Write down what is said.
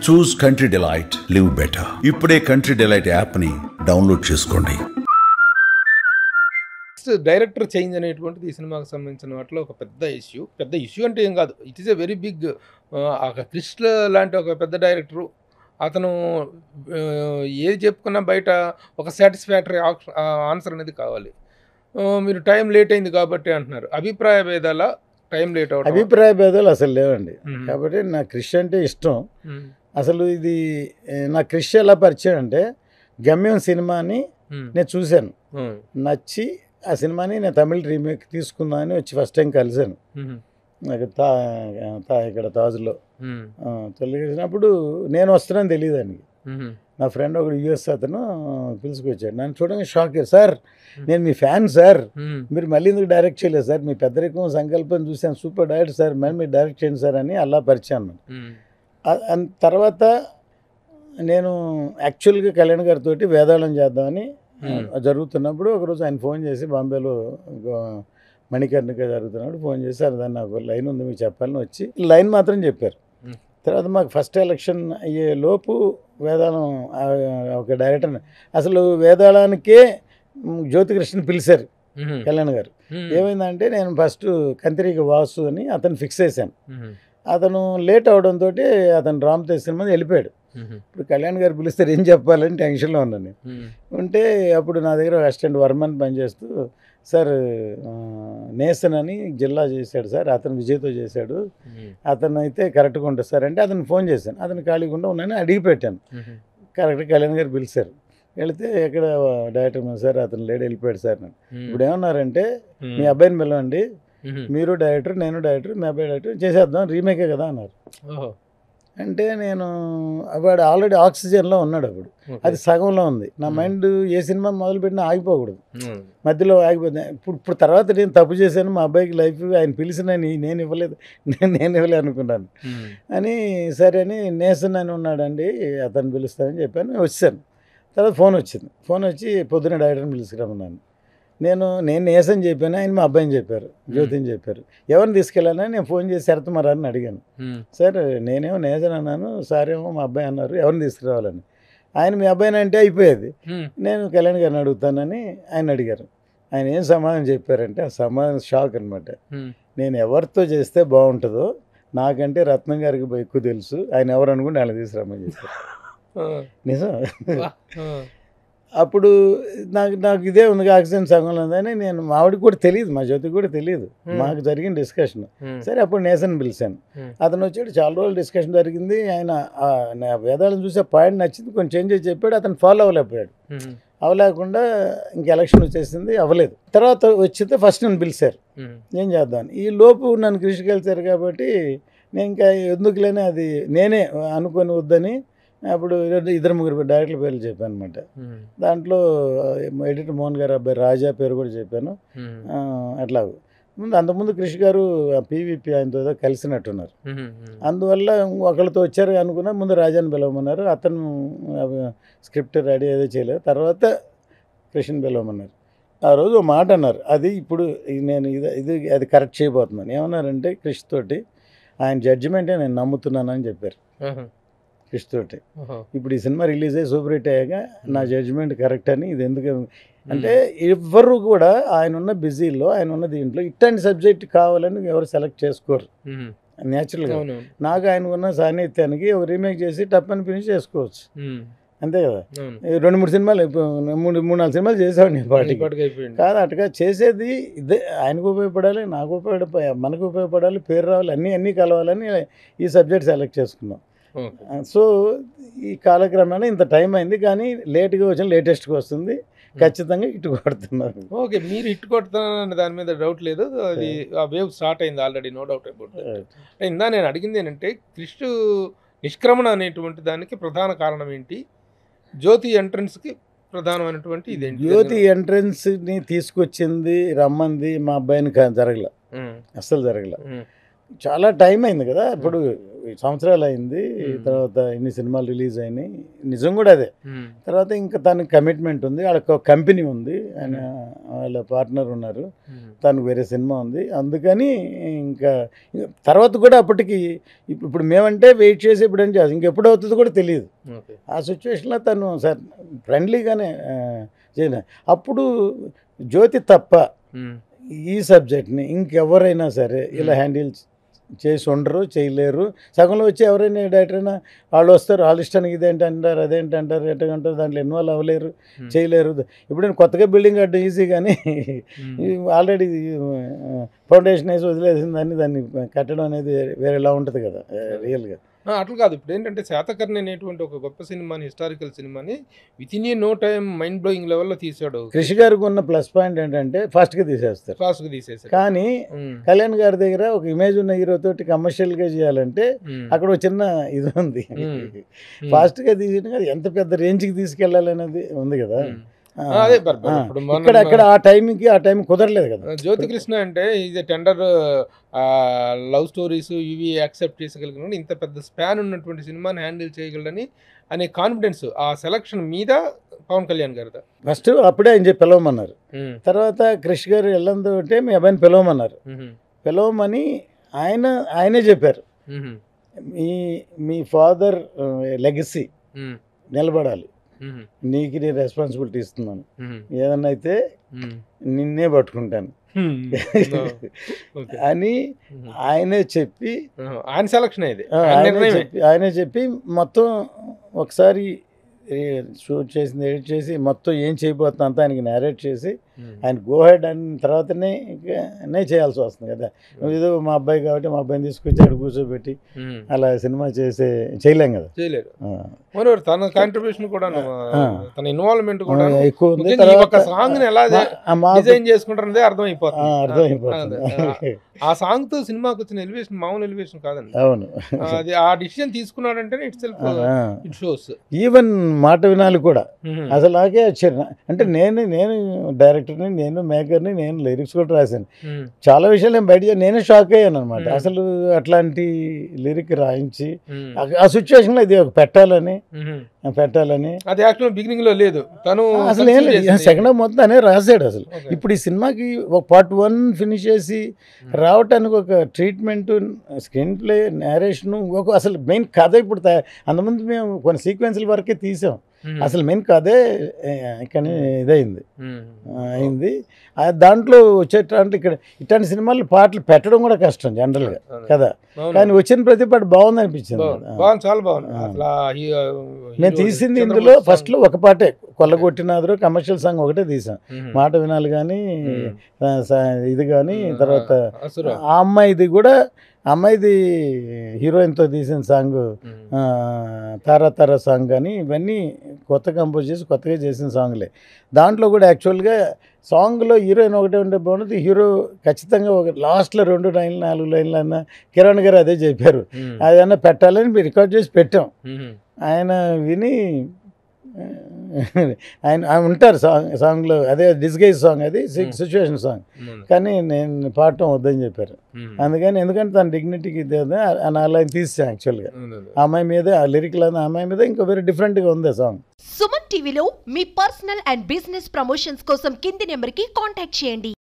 చూస్ country delight, live better. ఇప్పుడే country delight యాప్ని download చేసుకోండి. డైరెక్టర్ చేంజ్ అనేటువంటిది ఈ సినిమాకి సంబంధించిన వాటిలో ఒక పెద్ద ఇష్యూ అంటే ఏం కాదు. It is a very big. క్రిష్ లాంటి ఒక పెద్ద డైరెక్టరు అతను ఏది చెప్పుకున్నా బయట ఒక సాటిస్ఫాక్టరీ ఆన్సర్ అనేది కావాలి. మీరు టైం లేట్ అయింది కాబట్టి అంటున్నారు. అభిప్రాయ భేదాల టైం లేట్ అవడం, అభిప్రాయ భేదాలు అసలు లేవండి. కాబట్టి నా క్రిష్ అంటే ఇష్టం. అసలు ఇది నా క్రిష్ ఎలా పరిచయం అంటే, గమ్యం సినిమాని నేను చూశాను, నచ్చి ఆ సినిమాని నేను తమిళ రీమేక్ తీసుకుందామని వచ్చి ఫస్ట్ టైం కలిశాను. నాకు ఇక్కడ తాజ్లో తెలిసినప్పుడు నేను వస్తున్నాను తెలియదు దానికి. నా ఫ్రెండ్ ఒకడు యూఎస్ అతను పిలుచుకొచ్చాడు. నన్ను చూడగానే షాక్ అయ్యారు. సార్ నేను మీ ఫ్యాన్ సార్, మీరు మళ్ళీ ఎందుకు డైరెక్ట్ చేయలేదు సార్, మీ పెద్దరికం సంకల్పం చూశాను, సూపర్ డైరెక్టర్ సార్, మరి మీరు డైరెక్ట్ చేయండి సార్ అని అలా పరిచయం. తర్వాత నేను యాక్చువల్గా కళ్యాణ్ గారితో వేదాళం చేద్దామని జరుగుతున్నప్పుడు ఒకరోజు ఆయన ఫోన్ చేసి, బాంబేలో మణికర్ణిక జరుగుతున్నప్పుడు ఫోన్ చేసి, అది దాన్ని నాకు లైన్ ఉంది మీకు చెప్పాలని వచ్చి లైన్ మాత్రం చెప్పారు. తర్వాత మాకు ఫస్ట్ ఎలక్షన్ అయ్యే లోపు వేదాళం ఒక డైరెక్టర్, అసలు వేదాళానికే జ్యోతికృష్ణ పిలిచారు కళ్యాణ్ గారు. ఏమైందంటే నేను ఫస్ట్ కంతిరీగ వాసు అని అతను ఫిక్స్ చేశాను. అతను లేట్ అవడంతో అతను రామ్ తేజ్ సినిమా వెళ్ళిపోయాడు. ఇప్పుడు కళ్యాణ్ గారు పిలుస్తారు ఏం చెప్పాలని టెన్షన్లో ఉన్నాను. ఉంటే అప్పుడు నా దగ్గర అసిస్టెంట్ వర్మన్ పనిచేస్తూ, సార్ నేసన్ అని జిల్లా చేశాడు సార్, అతను విజయ్తో చేశాడు, అతను అయితే కరెక్ట్గా ఉంటుంది సార్ అంటే అతను ఫోన్ చేశాను. అతను ఖాళీగా ఉన్నాను అడిగి పెట్టాను. కరెక్ట్గా కళ్యాణ్ గారు పిలిచారు. వెళితే ఎక్కడ డైరెక్టర్ సార్ అతను లేట్ వెళ్ళిపోయాడు సార్. ఇప్పుడు ఏమన్నారంటే, మీ అబ్బాయిని పిలవండి, మీరు డైరెక్టర్ నేను డైరెక్టర్, మీ అబ్బాయి డైరెక్టర్, చేసేద్దాం రీమేకే కదా అన్నారు. అంటే నేను వాడు ఆల్రెడీ ఆక్సిజన్లో ఉన్నాడు అప్పుడు, అది సగంలో ఉంది. నా మైండ్ ఏ సినిమా మొదలుపెట్టినా ఆగిపోకూడదు, మధ్యలో ఆగిపోతుంది. ఇప్పుడు తర్వాత నేను తప్పు చేశాను, మా అబ్బాయికి లైఫ్ ఆయన పిలిచిన నేను ఇవ్వలేదు అనుకున్నాను అని. సరే అని నేసన్ అని ఉన్నాడండి అతను పిలుస్తానని చెప్పాను, వచ్చాను. తర్వాత ఫోన్ వచ్చి పొద్దున్న డైరెక్టర్ని పిలుచుకురమ్మన్నాను. నేను నేసని చెప్పాను, ఆయన మా అబ్బాయిని చెప్పారు, జ్యోతిని చెప్పారు. ఎవరిని తీసుకెళ్ళానని నేను ఫోన్ చేసి శరత్మరాని అడిగాను. సార్ నేనేమో నేసన్ అన్నాను, సార్ ఏమో మా అబ్బాయి అన్నారు, ఎవరిని తీసుకురావాలని. ఆయన మీ అబ్బాయిని అంటే అయిపోయేది. నేను కళ్యాణ్ గారిని అడుగుతానని ఆయన అడిగారు. ఆయన ఏం సమాధానం చెప్పారంటే, ఆ సమాధానం షాక్ అనమాట. నేను ఎవరితో చేస్తే బాగుంటుందో నాకంటే రత్నం గారికి ఎక్కువ తెలుసు, ఆయన ఎవరు అనుకుంటే ఆయన తీసుకురామని చెప్పారు. నిజం. అప్పుడు నాకు ఇదే ఉంది, ఆక్సిజన్ సగంలో ఉందని. నేను మావిడికి కూడా తెలియదు, మా జ్యోతికి కూడా తెలియదు, మాకు జరిగిన డిస్కషన్. సరే అప్పుడు నేసన్ పిలిచాను. అతను వచ్చాడు, చాలా రోజులు డిస్కషన్ జరిగింది. ఆయన వేదాలను చూసే పాయింట్ నచ్చింది, కొంచెం చేంజ్ చేసి చెప్పాడు. అతను ఫాలో అవ్వలేకుండా ఇంక ఎలక్షన్ వచ్చేసింది, అవ్వలేదు. తర్వాత వచ్చితే ఫస్ట్ నన్ను పిలిచారు ఏం చేద్దామని. ఈ లోపు నన్ను కృషి కలిసారు కాబట్టి నేను ఇంకా ఎందుకులేని అది నేనే అనుకొని వద్దని అప్పుడు 2-3 డైరెక్టర్ల పేర్లు చెప్పాను అనమాట. దాంట్లో ఎడిటర్ మోహన్ గారు అబ్బాయి రాజా పేరు కూడా చెప్పాను. అట్లా అంతకుముందు కృషి గారు పీవీపీ ఆయనతో కలిసినట్టున్నారు. అందువల్ల ఒకళ్ళతో వచ్చారు అనుకున్నా, ముందు రాజాని పిలవమన్నారు. అతను స్క్రిప్ట్ రెడీ ఏదో చేయలేదు, తర్వాత కృష్ణని పిలవమన్నారు. ఆ రోజు ఒక మాట అన్నారు, అది ఇప్పుడు నేను అది కరెక్ట్ చేయబోతున్నాను. ఏమన్నారంటే, కృషి తోటి ఆయన జడ్జిమెంటే నేను నమ్ముతున్నానని చెప్పారు. కృషి తోటి ఇప్పుడు ఈ సినిమా రిలీజ్ అయ్యి సూపర్ హిట్ అయ్యాక నా జడ్జిమెంట్ కరెక్ట్ అని. ఇది ఎందుకు అంటే, ఎవ్వరు కూడా ఆయన ఉన్న బిజీలో, ఆయన ఉన్న దీంట్లో ఇట్లాంటి సబ్జెక్ట్ కావాలని ఎవరు సెలెక్ట్ చేసుకోరు న్యాచురల్గా. నాకు ఆయన ఉన్న సాన్నిధ్యానికి ఒక రీమేక్ చేసి టప్పని ఫినిష్ చేసుకోవచ్చు, అంతే కదా. 2-3 సినిమాలు 3-4 సినిమాలు చేసేవాడు నేను పార్టీకి కాదు. అటుగా చేసేది ఇదే, ఆయనకు ఉపయోగపడాలి, నాకు ఉపయోగపడాలి, మనకు ఉపయోగపడాలి, పేరు రావాలి, అన్నీ కలవాలని ఈ సబ్జెక్ట్ సెలెక్ట్ చేసుకున్నాం. సో ఈ కాలక్రమేణా ఇంత టైం అయింది, కానీ లేట్గా వచ్చిన లేటెస్ట్గా వస్తుంది, ఖచ్చితంగా హిట్ కొడుతున్నారు. ఓకే, మీరు హిట్ కొడుతున్నారని దాని మీద డౌట్ లేదు. అది ఆ వేవ్ స్టార్ట్ అయింది already, no doubt about that. ఇందా నేను అడిగింది ఏంటంటే, కృష్ నిష్క్రమణ అనేటువంటి దానికి ప్రధాన కారణం ఏంటి? జ్యోతి ఎంట్రన్స్కి ప్రధానమైనటువంటి ఇదేంటి? జ్యోతి ఎంట్రన్స్ని తీసుకొచ్చింది, రమ్మంది మా అబ్బాయిని జరగల, అస్సలు జరగల. చాలా టైం అయింది కదా, ఇప్పుడు సంవత్సరాలు అయింది, తర్వాత ఇన్ని సినిమాలు రిలీజ్ అయినాయి, నిజం కూడా అదే. తర్వాత ఇంకా తనకి కమిట్మెంట్ ఉంది, వాళ్ళకి ఒక కంపెనీ ఉంది, ఆయన వాళ్ళ పార్ట్నర్ ఉన్నారు, తనకు వేరే సినిమా ఉంది, అందుకని ఇంకా తర్వాత కూడా అప్పటికి ఇప్పుడు మేమంటే వెయిట్ చేసి ఇప్పుడు ఏం చేస్తాం, ఇంకెప్పుడు అవుతుందో కూడా తెలియదు. ఆ సిచ్యువేషన్లో తను సార్ ఫ్రెండ్లీగానే చేయను. అప్పుడు జ్యోతి తప్ప ఈ సబ్జెక్ట్ని ఇంకెవరైనా సరే ఇలా హ్యాండిల్ చేసి ఉండరు, చేయలేరు. సగంలో వచ్చి ఎవరైనా డైరెక్టర్ అయినా వాళ్ళు వస్తారు, వాళ్ళ ఇష్టానికి ఇదేంటి అంటారు, అదేంటి అంటారు, ఎట్లా అంటారు, దాంట్లో ఇన్వాల్వ్ అవ్వలేరు, చేయలేరు. ఇప్పుడు నేను కొత్తగా బిల్డింగ్ కట్టడం ఈజీ, కానీ ఆల్రెడీ ఫౌండేషన్ వేసి వదిలేసిందని దాన్ని కట్టడం అనేది వేరేలా ఉంటుంది కదా రియల్గా. అట్లా కాదు, ఇప్పుడు ఏంటంటే శాతకర్ణి అనేటువంటి ఒక గొప్ప సినిమాని, హిస్టారికల్ సినిమాని within a no time mind blowing లెవెల్లో తీసాడు. కృషి గారికి ఉన్న ప్లస్ పాయింట్ ఏంటంటే ఫాస్ట్గా తీసేస్తారు, ఫాస్ట్గా తీసేసాడు. కానీ కళ్యాణ్ గారి దగ్గర ఒక ఇమేజ్ ఉన్న హీరో తోటి కమర్షియల్గా చేయాలంటే అక్కడ ఒక చిన్న ఇది ఉంది, ఫాస్ట్గా తీసిన ఎంత పెద్ద రేంజ్కి తీసుకెళ్ళాలనేది ఉంది కదా. అదే ఇక్కడ అక్కడ ఆ టైం కుదరలేదు కదా. జ్యోతికృష్ణ అంటే ఇది టెండర్ లవ్ స్టోరీస్ ఇవి యాక్సెప్ట్ చేయగలిగిన ఇంత పెద్ద స్పాన్ ఉన్నటువంటి సినిమాని హ్యాండిల్ చేయగలడని అనే కాన్ఫిడెన్స్ ఆ సెలక్షన్ మీద పవన్ కళ్యాణ్ గారితో ఫస్ట్ అప్పుడే ఆయన చెప్పి పిలవమన్నారు. తర్వాత క్రిష్ గారు వెళ్ళందు అంటే మీ అబ్బాయిని పిలవమన్నారు. పిలవమని ఆయనే చెప్పారు, మీ ఫాదర్ లెగసీ నిలబడాలి, నీకు నేను రెస్పాన్సిబిలిటీ ఇస్తున్నాను, ఏదన్నా అయితే నిన్నే పట్టుకుంటాను అని ఆయనే చెప్పి, ఆయన సెలక్షన్ ఆయనే చెప్పి మొత్తం ఒకసారి షూట్ చేసింది ఎడిట్ చేసి మొత్తం ఏం చేయబోతున్నా అంతా ఆయనకి నేరేట్ చేసి ఆయన గో హెడ్ అన్న తర్వాతనే చేయాల్సి వస్తుంది కదా. ఏదో మా అబ్బాయి కాబట్టి మా అబ్బాయిని తీసుకొచ్చి అక్కడ కూర్చోబెట్టి అలా సినిమా చేయలేం కదా, చేయలేరు. తన కాంట్రిబ్యూషన్ కూడా తన ఇన్వాల్వ్మెంట్ కూడా ఎక్కువ ఉంది. సాంగ్ ఎలా డిజైన్ చేసుకుంటారనేది అర్థమైపోతుంది. ఆ సాంగ్ తో సినిమాకి వచ్చిన ఎలివేషన్ మామూలు ఎలివేషన్ కాదండి. అవును, అది ఆ డిసిజన్ తీసుకున్నాడంటే ఇట్ షోస్. ఈవెన్ మాట వినాలి కూడా అసలు నాకే వచ్చారు. అంటే నేను డైరెక్టర్ని, నేను మేకర్ని, నేను లిరిక్స్ కూడా రాశాను. చాలా విషయాలు నేను బయట నేనే షాక్ అయ్యాను అనమాట. అసలు అట్లాంటి లిరిక్ రాయించి ఆ సిచ్యువేషన్ లో ఇది పెట్టాలని అది యాక్చువల్ బిగినింగ్ లో లేదు, తను అసలు ఏం లేదు, సెకండ్ హాఫ్ మొత్తం అనే రాశాడు. అసలు ఇప్పుడు ఈ సినిమాకి ఒక పార్ట్ 1 ఫినిష్ చేసి రావటానికి ఒక ట్రీట్మెంట్, స్క్రీన్ ప్లే, నేరేషన్, అసలు మెయిన్ కథ ఇప్పుడు అంతకుముందు మేము కొన్ని సీక్వెన్స్ల వరకే తీసాం, అసలు మెయిన్ కథే కానీ అయింది. దాంట్లో వచ్చేటంటే ఇక్కడ ఇట్లాంటి సినిమాలు పాటలు పెట్టడం కూడా కష్టం జనరల్గా కదా, కానీ వచ్చిన ప్రతి పాట బాగుంది అనిపించింది. చాలా బాగుంది. నేను తీసింది ఇందులో ఫస్ట్ లో ఒక పాటే కొల్లగొట్టినాదురు కమర్షియల్ సాంగ్ ఒకటే తీసాం, మాట వినాలి కానీ ఇది కానీ. తర్వాత ఆ అమ్మాయిది హీరోయిన్తో తీసిన సాంగ్ తారా సాంగ్ కానీ ఇవన్నీ కొత్త కంపోజ్ చేసి కొత్తగా చేసిన సాంగ్లే. దాంట్లో కూడా యాక్చువల్గా సాంగ్లో హీరోయిన్ ఒకటే ఉంటే బాగుంటుంది, హీరో ఖచ్చితంగా ఒక లాస్ట్లో 2 లైన్లు 4 లైన్లు అన్న కిరణ్ గారు అదే చెప్పారు, అదన్నా పెట్టాలని రికార్డ్ చేసి పెట్టాం. ఆయన విని ఆయన ఉంటారు సాంగ్లో, అదే డిస్గైజ్ సాంగ్, అది సిచ్యువేషన్ సాంగ్, కానీ నేను పాడటం వద్దని చెప్పారు. అందుకని ఎందుకంటే తన డిగ్నిటీకి ఇది నా లైన్ తీసాను యాక్చువల్గా. ఆ అమ్మాయి మీద ఆ లిరిక్లో ఆ అమ్మాయి మీద ఇంకా వేరే డిఫరెంట్గా ఉంది సాంగ్. సుమన్ టీవీలో మీ పర్సనల్ అండ్ బిజినెస్ ప్రమోషన్స్ కోసం కింది నెంబర్కి కాంటాక్ట్ చేయండి.